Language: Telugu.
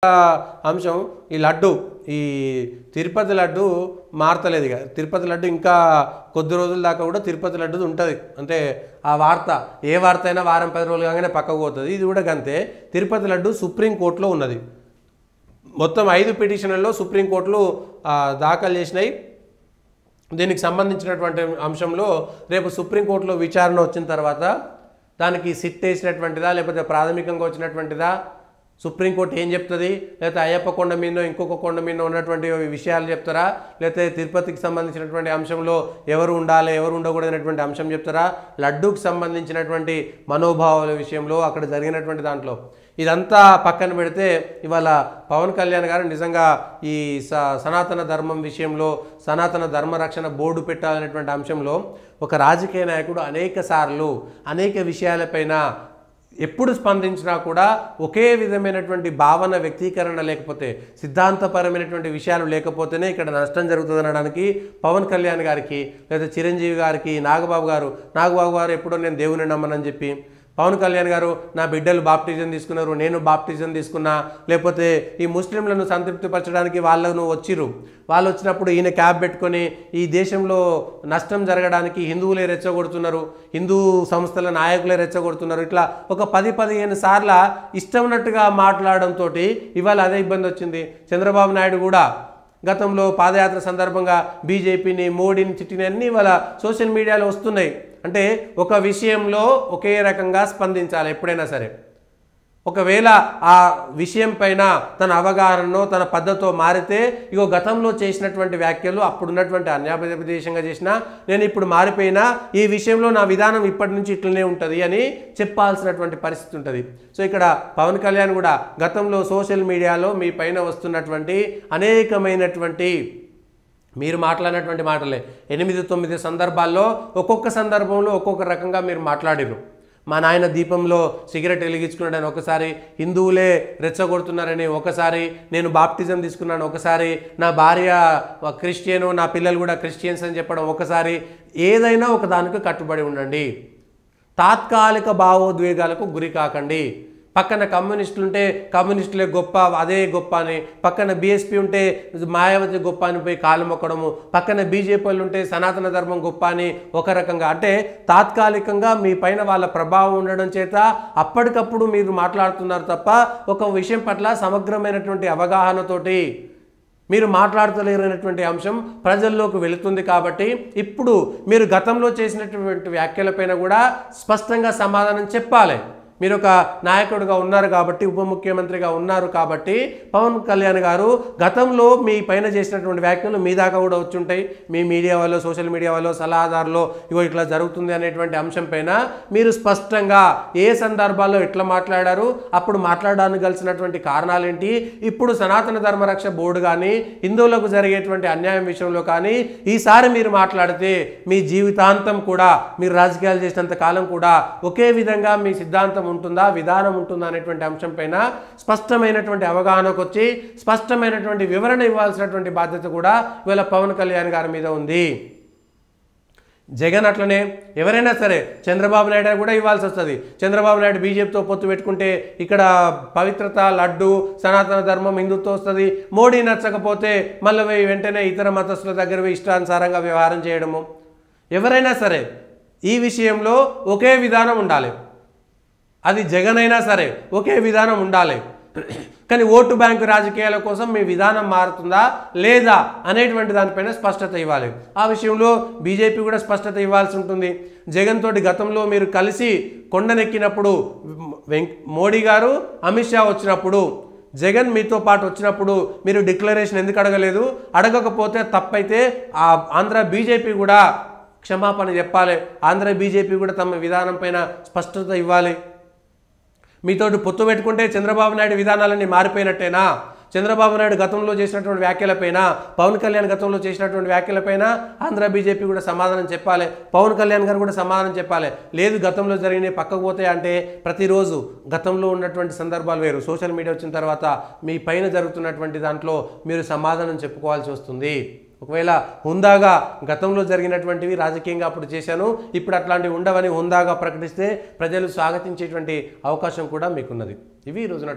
అంశం ఈ లడ్డు ఈ తిరుపతి లడ్డు మారతలేదు ఇక తిరుపతి లడ్డు ఇంకా కొద్ది రోజుల దాకా కూడా తిరుపతి లడ్డు ఉంటుంది అంటే ఆ వార్త ఏ వార్త అయినా వారం 10 రోజులు కాగానే పక్కకు పోతుంది ఇది కూడా అంతే తిరుపతి లడ్డు సుప్రీంకోర్టులో ఉన్నది మొత్తం 5 పిటిషన్లలో సుప్రీంకోర్టులో దాఖలు చేసినాయి దీనికి సంబంధించినటువంటి అంశంలో రేపు సుప్రీంకోర్టులో విచారణ వచ్చిన తర్వాత దానికి సిట్ వేసినటువంటిదా లేకపోతే ప్రాథమికంగా వచ్చినటువంటిదా సుప్రీంకోర్టు ఏం చెప్తుంది లేకపోతే అయ్యప్ప కొండ మీద ఇంకొక కొండ మీద ఉన్నటువంటి విషయాలు చెప్తారా లేకపోతే తిరుపతికి సంబంధించినటువంటి అంశంలో ఎవరు ఉండాలి ఎవరు ఉండకూడదనేటువంటి అంశం చెప్తారా లడ్డూకి సంబంధించినటువంటి మనోభావాల విషయంలో అక్కడ జరిగినటువంటి దాంట్లో ఇదంతా పక్కన పెడితే ఇవాళ పవన్ కళ్యాణ్ గారు నిజంగా ఈ సనాతన ధర్మం విషయంలో సనాతన ధర్మ రక్షణ బోర్డు పెట్టాలనేటువంటి అంశంలో ఒక రాజకీయ నాయకుడు అనేక సార్లు అనేక విషయాలపైన ఎప్పుడు స్పందించినా కూడా ఒకే విధమైనటువంటి భావన వ్యక్తీకరణ లేకపోతే సిద్ధాంతపరమైనటువంటి విషయాలు లేకపోతేనే ఇక్కడ నష్టం జరుగుతుంది అనడానికి పవన్ కళ్యాణ్ గారికి లేదా చిరంజీవి గారికి నాగబాబు గారు ఎప్పుడో నేను దేవుని నమ్మనని చెప్పి పవన్ కళ్యాణ్ గారు నా బిడ్డలు బాప్టిజం తీసుకున్నారు నేను బాప్టిజం తీసుకున్నా లేకపోతే ఈ ముస్లింలను సంతృప్తిపరచడానికి వాళ్ళు వచ్చినప్పుడు ఈయన క్యాబ్ పెట్టుకొని ఈ దేశంలో నష్టం జరగడానికి హిందువులే రెచ్చగొడుతున్నారు హిందూ సంస్థల నాయకులే రెచ్చగొడుతున్నారు ఇట్లా ఒక 10-15 సార్ల ఇష్టమైనట్టుగా మాట్లాడడంతో ఇవాళ అదే ఇబ్బంది వచ్చింది చంద్రబాబు నాయుడు కూడా గతంలో పాదయాత్ర సందర్భంగా బీజేపీని మోడీని తిట్టినన్నీ ఇవాళ సోషల్ మీడియాలో వస్తున్నాయి అంటే ఒక విషయంలో ఒకే రకంగా స్పందించాలి ఎప్పుడైనా సరే ఒకవేళ ఆ విషయం పైన తన అవగాహనలో తన పద్ధతితో మారితే ఇగో గతంలో చేసినటువంటి వ్యాఖ్యలు అప్పుడున్నటువంటి అన్యాపదేశంగా చేసినా నేను ఇప్పుడు మారిపోయినా ఈ విషయంలో నా విధానం ఇప్పటి నుంచి ఇట్లనే ఉంటుంది అని చెప్పాల్సినటువంటి పరిస్థితి ఉంటుంది సో ఇక్కడ పవన్ కళ్యాణ్ కూడా గతంలో సోషల్ మీడియాలో మీ పైన వస్తున్నటువంటి అనేకమైనటువంటి మీరు మాట్లాడినటువంటి మాటలే 8-9 సందర్భాల్లో ఒక్కొక్క సందర్భంలో ఒక్కొక్క రకంగా మీరు మాట్లాడిరు మా నాయన దీపంలో సిగరెట్ వెలిగించుకున్నాడని ఒకసారి హిందువులే రెచ్చగొడుతున్నారని ఒకసారి నేను బాప్టిజం తీసుకున్నాను ఒకసారి నా భార్య క్రిస్టియను నా పిల్లలు కూడా క్రిస్టియన్స్ అని చెప్పడం ఒకసారి ఏదైనా ఒక దానికి కట్టుబడి ఉండండి తాత్కాలిక భావోద్వేగాలకు గురి కాకండి పక్కన కమ్యూనిస్టులు ఉంటే కమ్యూనిస్టులే గొప్ప అదే గొప్ప అని పక్కన బీఎస్పీ ఉంటే మాయావతి గొప్ప అని పోయి కాలు మొక్కడము పక్కన బీజేపీలు ఉంటే సనాతన ధర్మం గొప్ప అని ఒక రకంగా అంటే తాత్కాలికంగా మీ పైన వాళ్ళ ప్రభావం ఉండడం చేత అప్పటికప్పుడు మీరు మాట్లాడుతున్నారు తప్ప ఒక విషయం పట్ల సమగ్రమైనటువంటి అవగాహనతోటి మీరు మాట్లాడతలేరనేటువంటి అంశం ప్రజల్లోకి వెళుతుంది కాబట్టి ఇప్పుడు మీరు గతంలో చేసినటువంటి వ్యాఖ్యలపైన కూడా స్పష్టంగా సమాధానం చెప్పాలి మీరు ఒక నాయకుడిగా ఉన్నారు కాబట్టి ఉప ముఖ్యమంత్రిగా ఉన్నారు కాబట్టి పవన్ కళ్యాణ్ గారు గతంలో మీ పైన చేసినటువంటి వ్యాఖ్యలు మీ దాకా కూడా వచ్చి ఉంటాయి మీ మీడియా వాళ్ళు సోషల్ మీడియా వాళ్ళు సలహాదారులు ఇగో ఇట్లా జరుగుతుంది అనేటువంటి అంశం పైన మీరు స్పష్టంగా ఏ సందర్భాల్లో ఎట్లా మాట్లాడారు అప్పుడు మాట్లాడడానికి కలిసినటువంటి కారణాలు ఏంటి ఇప్పుడు సనాతన ధర్మరక్ష బోర్డు కానీ హిందువులకు జరిగేటువంటి అన్యాయం విషయంలో కానీ ఈసారి మీరు మాట్లాడితే మీ జీవితాంతం కూడా మీరు రాజకీయాలు చేసినంత కాలం కూడా ఒకే విధంగా మీ సిద్ధాంతం ఉంటుందా విధానం ఉంటుందా అనేటువంటి అంశం పైన స్పష్టమైనటువంటి అవగాహనకు వచ్చి స్పష్టమైనటువంటి వివరణ ఇవ్వాల్సినటువంటి బాధ్యత కూడా ఇవాళ పవన్ కళ్యాణ్ గారి మీద ఉంది జగన్ అట్లనే ఎవరైనా సరే చంద్రబాబు నాయుడు కూడా ఇవ్వాల్సి వస్తుంది చంద్రబాబు నాయుడు బీజేపీతో పొత్తు పెట్టుకుంటే ఇక్కడ పవిత్రత లడ్డు సనాతన ధర్మం హిందుత్వం వస్తుంది మోడీ నచ్చకపోతే మళ్ళీ వెంటనే ఇతర మతస్థుల దగ్గర ఇష్టానుసారంగా వ్యవహారం చేయడము ఎవరైనా సరే ఈ విషయంలో ఒకే విధానం ఉండాలి అది జగన్ అయినా సరే ఒకే విధానం ఉండాలి కానీ ఓటు బ్యాంకు రాజకీయాల కోసం మీ విధానం మారుతుందా లేదా అనేటువంటి దానిపైన స్పష్టత ఇవ్వాలి ఆ విషయంలో బీజేపీ కూడా స్పష్టత ఇవ్వాల్సి ఉంటుంది జగన్ తోటి గతంలో మీరు కలిసి కొండనెక్కినప్పుడు మోడీ గారు అమిత్ షా వచ్చినప్పుడు జగన్ మీతో పాటు వచ్చినప్పుడు మీరు డిక్లరేషన్ ఎందుకు అడగలేదు అడగకపోతే తప్పైతే ఆ ఆంధ్ర బీజేపీ కూడా క్షమాపణ చెప్పాలి ఆంధ్ర బీజేపీ కూడా తమ విధానం పైన స్పష్టత ఇవ్వాలి మీతోటి పొత్తు పెట్టుకుంటే చంద్రబాబు నాయుడు విధానాలన్నీ మారిపోయినట్టేనా చంద్రబాబు నాయుడు గతంలో చేసినటువంటి వ్యాఖ్యలపైన పవన్ కళ్యాణ్ గతంలో చేసినటువంటి వ్యాఖ్యలపైన ఆంధ్ర బీజేపీ కూడా సమాధానం చెప్పాలి పవన్ కళ్యాణ్ గారు కూడా సమాధానం చెప్పాలి లేదు గతంలో జరిగిన పక్కకు పోతే అంటే ప్రతిరోజు గతంలో ఉన్నటువంటి సందర్భాలు వేరు సోషల్ మీడియా వచ్చిన తర్వాత మీ పైన జరుగుతున్నటువంటి దాంట్లో మీరు సమాధానం చెప్పుకోవాల్సి వస్తుంది ఒకవేళ హుందాగా గతంలో జరిగినటువంటివి రాజకీయంగా అప్పుడు చేశాను ఇప్పుడు అట్లాంటివి ఉండవని హుందాగా ప్రకటిస్తే ప్రజలు స్వాగతించేటువంటి అవకాశం కూడా మీకున్నది ఇవి ఈ రోజున